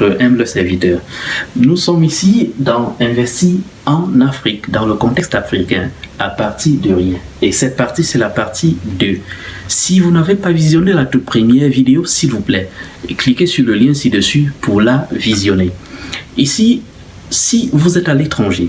votre humble serviteur. Nous sommes ici dans Investi en Afrique, dans le contexte africain, à partir de rien. Et cette partie, c'est la partie 2. Si vous n'avez pas visionné la toute première vidéo, s'il vous plaît, cliquez sur le lien ci-dessus pour la visionner. Ici, si vous êtes à l'étranger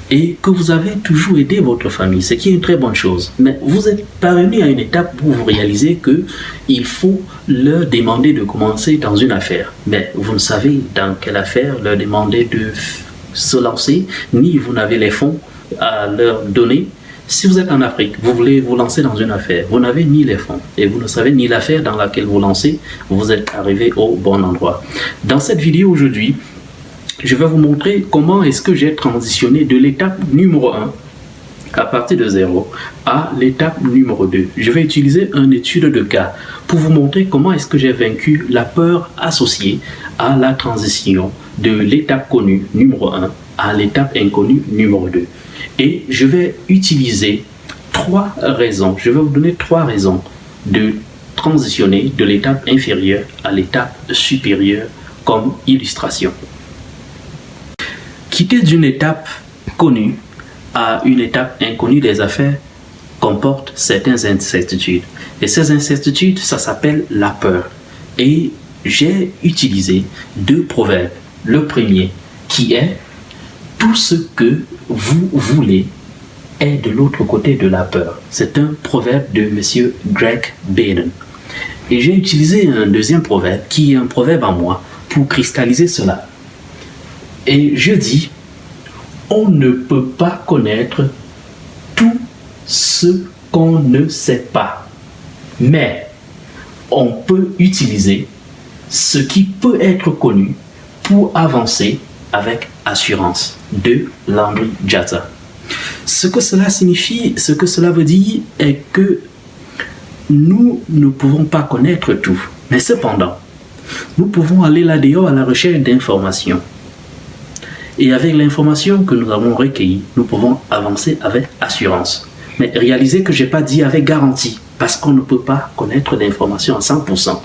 et que vous avez toujours aidé votre famille, ce qui est une très bonne chose, mais vous êtes parvenu à une étape où vous réalisez qu'il faut leur demander de commencer dans une affaire. Mais vous ne savez dans quelle affaire leur demander de se lancer, ni vous n'avez les fonds à leur donner. Si vous êtes en Afrique, vous voulez vous lancer dans une affaire, vous n'avez ni les fonds et vous ne savez ni l'affaire dans laquelle vous lancez, vous êtes arrivé au bon endroit. Dans cette vidéo aujourd'hui, je vais vous montrer comment est-ce que j'ai transitionné de l'étape numéro 1 à partir de 0 à l'étape numéro 2. Je vais utiliser une étude de cas pour vous montrer comment est-ce que j'ai vaincu la peur associée à la transition de l'étape connue numéro 1 à l'étape inconnue numéro 2. Et je vais utiliser 3 raisons. Je vais vous donner 3 raisons de transitionner de l'étape inférieure à l'étape supérieure comme illustration. Quitter d'une étape connue à une étape inconnue des affaires comporte certaines incertitudes. Et ces incertitudes, ça s'appelle la peur. Et j'ai utilisé 2 proverbes. Le premier qui est « Tout ce que vous voulez est de l'autre côté de la peur ». C'est un proverbe de M. Greg Baden. Et j'ai utilisé un deuxième proverbe qui est un proverbe à moi pour cristalliser cela. Et je dis, on ne peut pas connaître tout ce qu'on ne sait pas. Mais on peut utiliser ce qui peut être connu pour avancer avec assurance. De Landry Jatta. Ce que cela signifie, ce que cela veut dire est que nous ne pouvons pas connaître tout. Mais cependant, nous pouvons aller là-dehors à la recherche d'informations. Et avec l'information que nous avons recueillie, nous pouvons avancer avec assurance. Mais réalisez que je n'ai pas dit avec garantie, parce qu'on ne peut pas connaître l'information à 100%.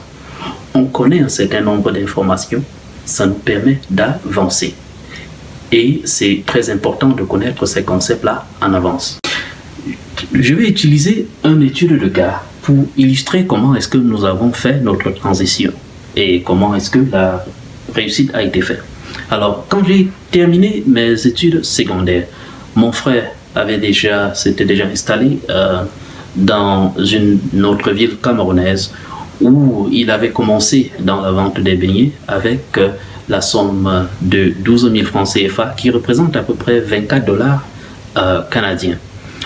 On connaît un certain nombre d'informations, ça nous permet d'avancer. Et c'est très important de connaître ces concepts-là en avance. Je vais utiliser une étude de cas pour illustrer comment est-ce que nous avons fait notre transition et comment est-ce que la réussite a été faite. Alors, quand j'ai terminé mes études secondaires, mon frère s'était déjà installé dans une autre ville camerounaise où il avait commencé dans la vente des beignets avec la somme de 12 000 francs CFA qui représente à peu près 24 $ canadiens.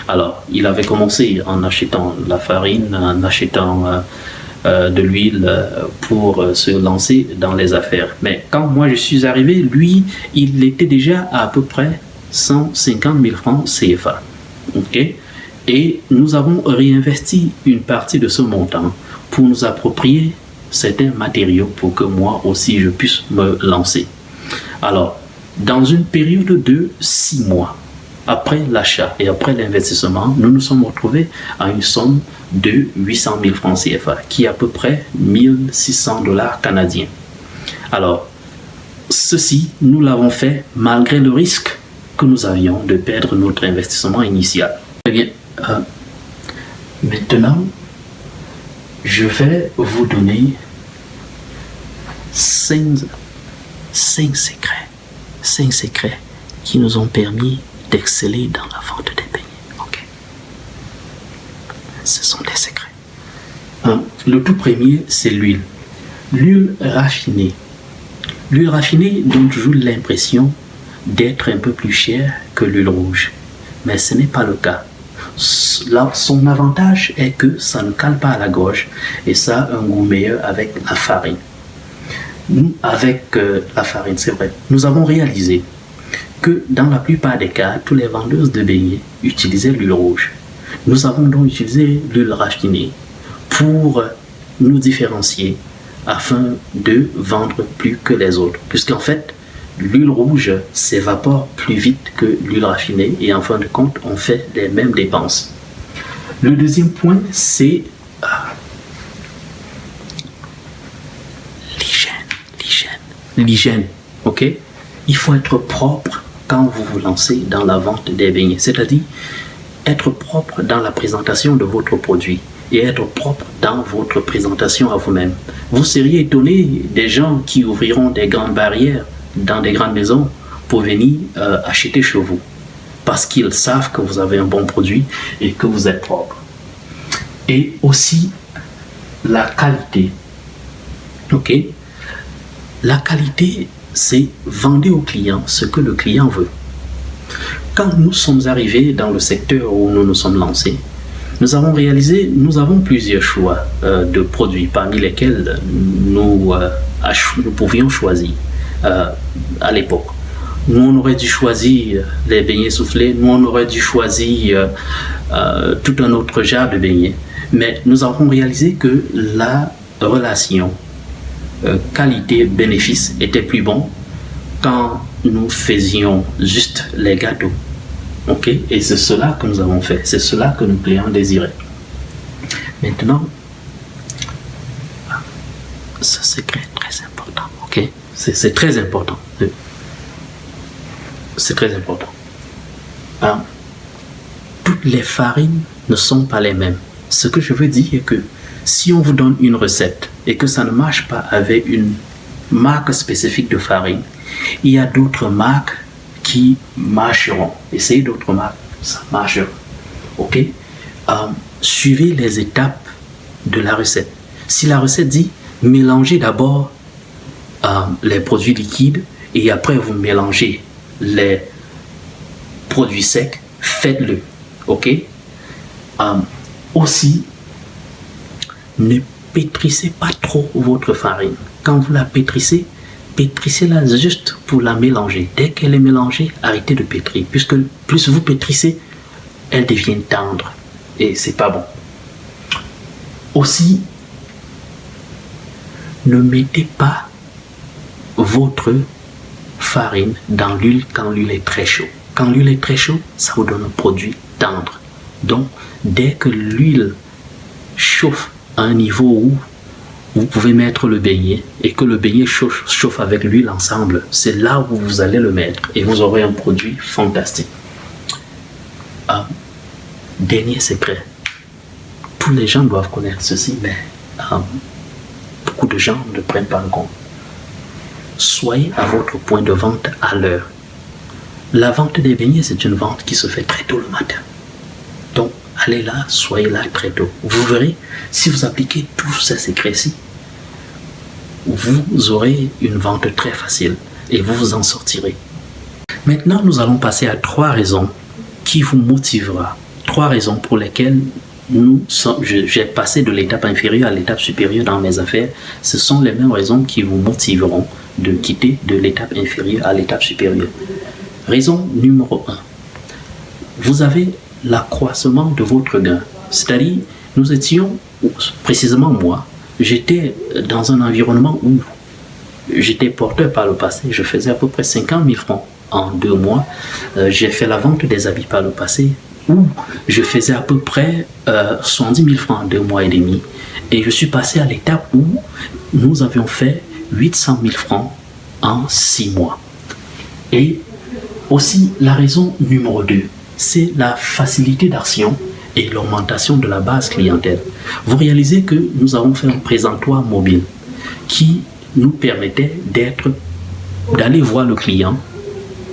Alors, il avait commencé en achetant la farine, en achetant de l'huile pour se lancer dans les affaires. Mais quand moi je suis arrivé, lui, il était déjà à peu près 150 000 francs CFA. Okay? Et nous avons réinvesti une partie de ce montant pour nous approprier certains matériaux pour que moi aussi je puisse me lancer. Alors, dans une période de 6 mois, après l'achat et après l'investissement, nous nous sommes retrouvés à une somme de 800 000 francs CFA, qui est à peu près 1 600 $ canadiens. Alors, ceci, nous l'avons fait malgré le risque que nous avions de perdre notre investissement initial. Eh bien, maintenant, je vais vous donner 5 secrets qui nous ont permis d'exceller dans la vente des beignets. Okay. Ce sont des secrets. Le tout premier, c'est l'huile. L'huile raffinée. L'huile raffinée donne toujours l'impression d'être un peu plus chère que l'huile rouge. Mais ce n'est pas le cas. Là, son avantage est que ça ne cale pas à la gorge et ça a un goût meilleur avec la farine. La farine, c'est vrai. Nous avons réalisé que dans la plupart des cas, tous les vendeuses de beignets utilisaient l'huile rouge. Nous avons donc utilisé l'huile raffinée pour nous différencier afin de vendre plus que les autres. Puisqu'en fait, l'huile rouge s'évapore plus vite que l'huile raffinée et en fin de compte, on fait les mêmes dépenses. Le deuxième point, c'est l'hygiène. l'hygiène, ok? Il faut être propre quand vous vous lancez dans la vente des beignets, c'est-à-dire être propre dans la présentation de votre produit et être propre dans votre présentation à vous-même. Vous seriez étonné des gens qui ouvriront des grandes barrières dans des grandes maisons pour venir acheter chez vous parce qu'ils savent que vous avez un bon produit et que vous êtes propre. Et aussi la qualité. Ok? La qualité, c'est vendre au client ce que le client veut. Quand nous sommes arrivés dans le secteur où nous nous sommes lancés, nous avons plusieurs choix de produits parmi lesquels nous pouvions choisir à l'époque. Nous, on aurait dû choisir les beignets soufflés, nous, on aurait dû choisir tout un autre genre de beignets. Mais nous avons réalisé que la relation qualité-bénéfice était plus bonne quand nous faisions juste les gâteaux. Ok? Et c'est cela que nous avons fait, c'est cela que nos clients désiraient. Maintenant, ce secret est très important. Ok? C'est très important. C'est très important. Toutes les farines ne sont pas les mêmes. Ce que je veux dire est que si on vous donne une recette et que ça ne marche pas avec une marque spécifique de farine, il y a d'autres marques qui marcheront. Essayez d'autres marques, ça marchera. Ok? Suivez les étapes de la recette. Si la recette dit mélangez d'abord les produits liquides et après vous mélangez les produits secs, faites-le. Ok? Aussi, ne pétrissez pas trop votre farine. Quand vous la pétrissez, pétrissez-la juste pour la mélanger. Dès qu'elle est mélangée, arrêtez de pétrir. Puisque plus vous pétrissez, elle devient tendre. Et c'est pas bon. Aussi, ne mettez pas votre farine dans l'huile quand l'huile est très chaude. Quand l'huile est très chaude, ça vous donne un produit tendre. Donc, dès que l'huile chauffe à un niveau où vous pouvez mettre le beignet et que le beignet chauffe avec l'huile ensemble, c'est là où vous allez le mettre et vous aurez un produit fantastique. Dernier secret. Tous les gens doivent connaître ceci, mais beaucoup de gens ne prennent pas le compte. Soyez à votre point de vente à l'heure. La vente des beignets, c'est une vente qui se fait très tôt le matin. Donc, allez là, soyez là très tôt. Vous verrez, si vous appliquez tous ces secrets-ci, vous aurez une vente très facile et vous vous en sortirez. Maintenant, nous allons passer à 3 raisons qui vous motiveront. 3 raisons pour lesquelles j'ai passé de l'étape inférieure à l'étape supérieure dans mes affaires. Ce sont les mêmes raisons qui vous motiveront de quitter de l'étape inférieure à l'étape supérieure. Raison numéro 1. Vous avez l'accroissement de votre gain. C'est-à-dire, nous étions, précisément moi, j'étais dans un environnement où j'étais porteur par le passé. Je faisais à peu près 50 000 francs en 2 mois. J'ai fait la vente des habits par le passé où je faisais à peu près 70 000 francs en 2 mois et demi. Et je suis passé à l'étape où nous avions fait 800 000 francs en 6 mois. Et aussi, la raison numéro 2, c'est la facilité d'action et l'augmentation de la base clientèle. Vous réalisez que nous avons fait un présentoir mobile qui nous permettait d'aller voir le client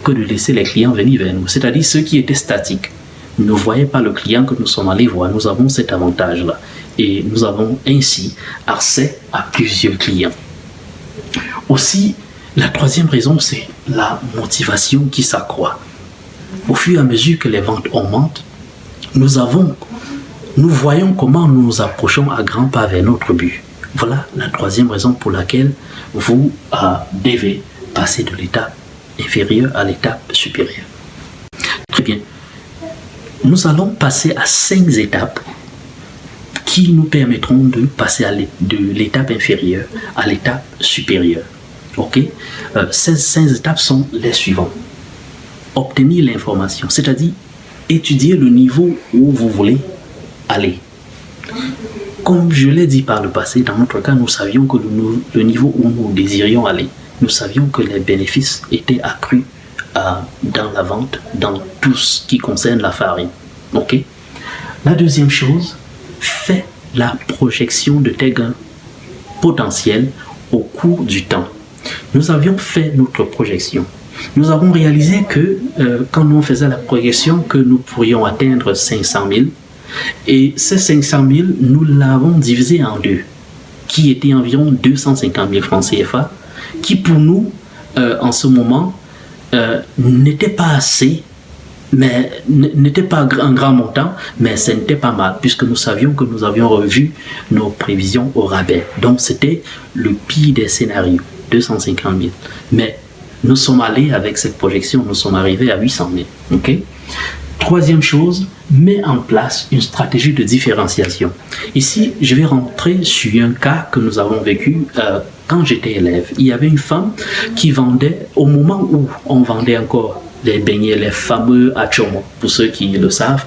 que de laisser les clients venir vers nous. C'est-à-dire ceux qui étaient statiques ne voyaient pas le client que nous sommes allés voir. Nous avons cet avantage-là. Et nous avons ainsi accès à plusieurs clients. Aussi, la 3e raison, c'est la motivation qui s'accroît. Au fur et à mesure que les ventes augmentent, nous voyons comment nous nous approchons à grands pas vers notre but. Voilà la 3e raison pour laquelle vous devez passer de l'étape inférieure à l'étape supérieure. Très bien. Nous allons passer à 5 étapes qui nous permettront de passer de l'étape inférieure à l'étape supérieure. Ok? Ces 5 étapes sont les suivantes. Obtenir l'information, c'est-à-dire étudier le niveau où vous voulez aller. Comme je l'ai dit par le passé, dans notre cas, nous savions que le niveau où nous désirions aller nous savions que les bénéfices étaient accrus dans la vente, dans tout ce qui concerne la farine. Ok? La deuxième chose, fais la projection de tes gains potentiels au cours du temps. Nous avions fait notre projection. Nous avons réalisé que quand nous faisions la projection, que nous pourrions atteindre 500 000, et ces 500 000, nous l'avons divisé en deux, qui était environ 250 000 francs CFA, qui pour nous, en ce moment, n'était pas assez, mais n'était pas un grand montant, mais ce n'était pas mal, puisque nous savions que nous avions revu nos prévisions au rabais. Donc c'était le pire des scénarios, 250 000. Mais nous sommes allés avec cette projection, nous sommes arrivés à 800 000. Okay? Troisième chose, mets en place une stratégie de différenciation. Ici, je vais rentrer sur un cas que nous avons vécu quand j'étais élève. Il y avait une femme qui vendait, au moment où on vendait encore les beignets, les fameux achomo, pour ceux qui le savent,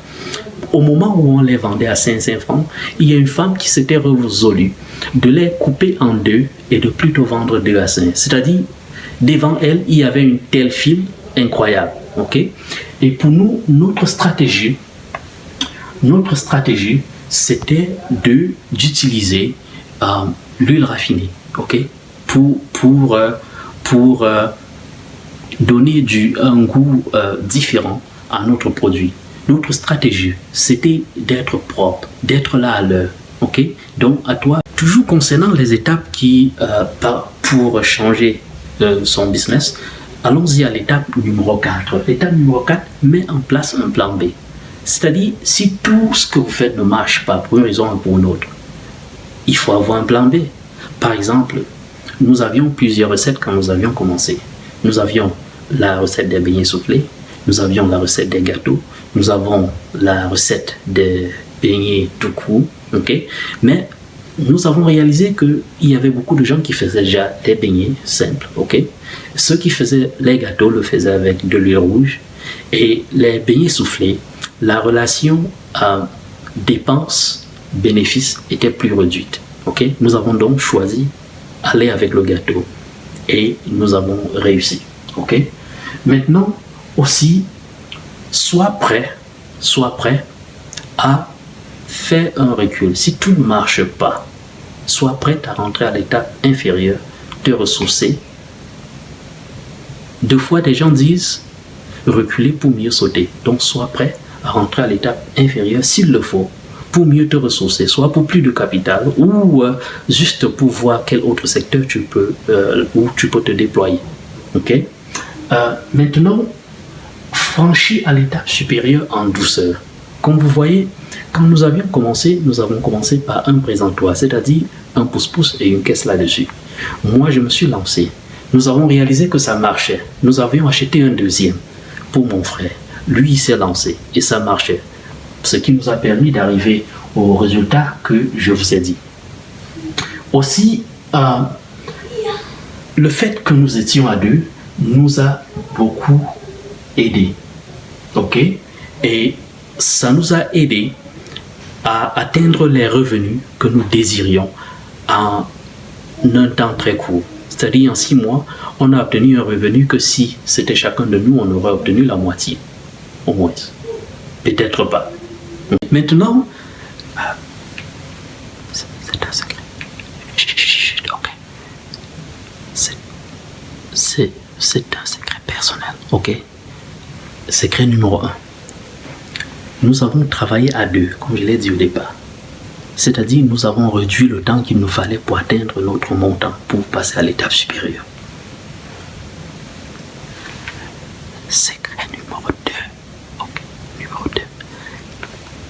au moment où on les vendait à 500 francs, il y a une femme qui s'était résolue de les couper en deux et de plutôt vendre 2 à 5. C'est-à-dire, devant elle, il y avait une telle file incroyable. Okay? Et pour nous, notre stratégie, c'était d'utiliser l'huile raffinée, okay? pour donner un goût différent à notre produit. Notre stratégie, c'était d'être propre, d'être là à l'heure. Okay? Donc, à toi, toujours concernant les étapes pour changer son business, allons-y à l'étape numéro 4. L'étape numéro 4, met en place un plan B. C'est-à-dire, si tout ce que vous faites ne marche pas pour une raison ou pour une autre, il faut avoir un plan B. Par exemple, nous avions plusieurs recettes quand nous avions commencé. Nous avions la recette des beignets soufflés, nous avions la recette des gâteaux, nous avons la recette des beignets tout court, okay? Mais nous avons réalisé qu'il y avait beaucoup de gens qui faisaient déjà des beignets simples. Okay? Ceux qui faisaient les gâteaux le faisaient avec de l'huile rouge, et les beignets soufflés, la relation dépenses-bénéfices était plus réduite. Okay? Nous avons donc choisi d'aller avec le gâteau et nous avons réussi. Okay? Maintenant aussi, sois prêt à faire un recul. Si tout ne marche pas, sois prêt à rentrer à l'étape inférieure, te ressourcer. Deux fois, des gens disent reculer pour mieux sauter. Donc, sois prêt à rentrer à l'étape inférieure s'il le faut, pour mieux te ressourcer, soit pour plus de capital ou juste pour voir quel autre secteur où tu peux te déployer. Okay? Maintenant, franchis à l'étape supérieure en douceur. Comme vous voyez, quand nous avons commencé par un présentoir, c'est-à-dire un pouce-pouce et une caisse là-dessus. Moi, je me suis lancé. Nous avons réalisé que ça marchait. Nous avions acheté un deuxième pour mon frère. Lui, il s'est lancé et ça marchait. Ce qui nous a permis d'arriver au résultat que je vous ai dit. Aussi, le fait que nous étions à deux nous a beaucoup aidé. Ok? Et ça nous a aidé à atteindre les revenus que nous désirions en un temps très court. C'est-à-dire en 6 mois, on a obtenu un revenu que si c'était chacun de nous, on aurait obtenu la moitié, au moins. Peut-être pas. Maintenant, c'est un secret. Ok. C'est un secret personnel. Ok. Secret numéro 1. Nous avons travaillé à deux, comme je l'ai dit au départ. C'est-à-dire, nous avons réduit le temps qu'il nous fallait pour atteindre notre montant, pour passer à l'étape supérieure. Secret numéro 2. Ok, numéro 2.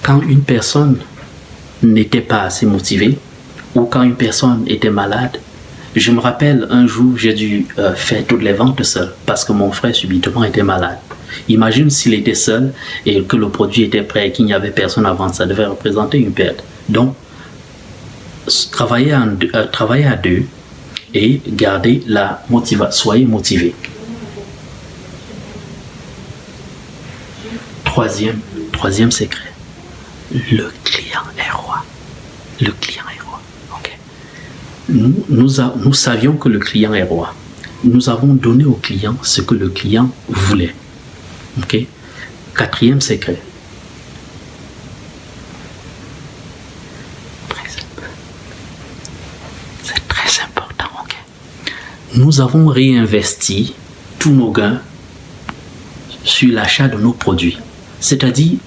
Quand une personne n'était pas assez motivée, ou quand une personne était malade, je me rappelle un jour, j'ai dû faire toutes les ventes seul, parce que mon frère subitement était malade. Imagine s'il était seul et que le produit était prêt et qu'il n'y avait personne à vendre, ça devait représenter une perte. Donc, travaillez à deux et gardez la motivation. Soyez motivés. Troisième secret. Le client est roi. Le client est roi. Okay. Nous savions que le client est roi. nous avons donné au client ce que le client voulait. Ok? Quatrième secret. C'est très important. Ok? Nous avons réinvesti tous nos gains sur l'achat de nos produits. C'est-à-dire,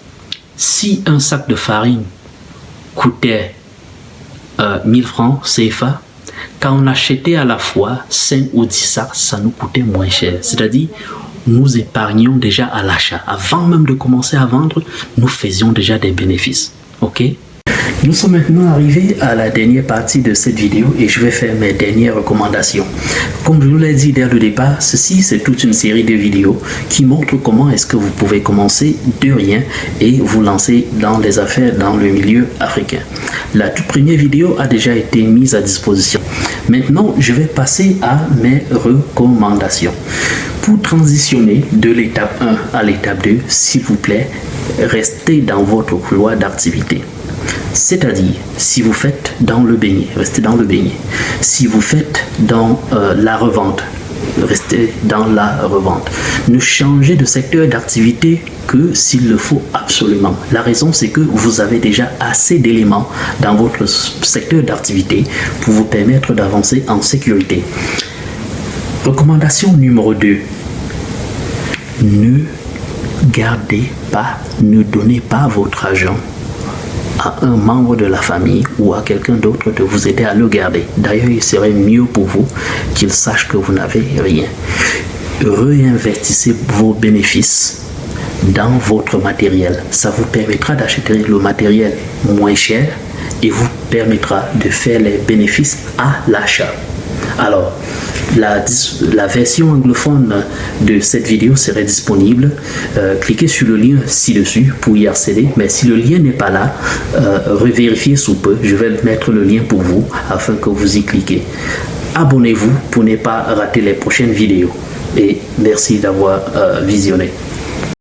si un sac de farine coûtait 1000 francs CFA, quand on achetait à la fois 5 ou 10 sacs, ça nous coûtait moins cher. C'est-à-dire, nous épargnions déjà à l'achat. Avant même de commencer à vendre, nous faisions déjà des bénéfices. Ok? Nous sommes maintenant arrivés à la dernière partie de cette vidéo et je vais faire mes dernières recommandations. Comme je vous l'ai dit dès le départ, ceci c'est toute une série de vidéos qui montrent comment est-ce que vous pouvez commencer de rien et vous lancer dans les affaires dans le milieu africain. La toute première vidéo a déjà été mise à disposition. Maintenant, je vais passer à mes recommandations. Pour transitionner de l'étape 1 à l'étape 2, s'il vous plaît, restez dans votre couloir d'activité. C'est-à-dire, si vous faites dans le beignet, restez dans le beignet. Si vous faites dans la revente, restez dans la revente. Ne changez de secteur d'activité que s'il le faut absolument. La raison, c'est que vous avez déjà assez d'éléments dans votre secteur d'activité pour vous permettre d'avancer en sécurité. Recommandation numéro 2. Ne gardez pas, ne donnez pas votre argent à un membre de la famille ou à quelqu'un d'autre de vous aider à le garder. D'ailleurs, il serait mieux pour vous qu'il sache que vous n'avez rien. Réinvestissez vos bénéfices dans votre matériel. Ça vous permettra d'acheter le matériel moins cher et vous permettra de faire les bénéfices à l'achat. Alors, la version anglophone de cette vidéo serait disponible. Cliquez sur le lien ci-dessus pour y accéder. Mais si le lien n'est pas là, revérifiez sous peu. Je vais mettre le lien pour vous afin que vous y cliquez. Abonnez-vous pour ne pas rater les prochaines vidéos. Et merci d'avoir visionné.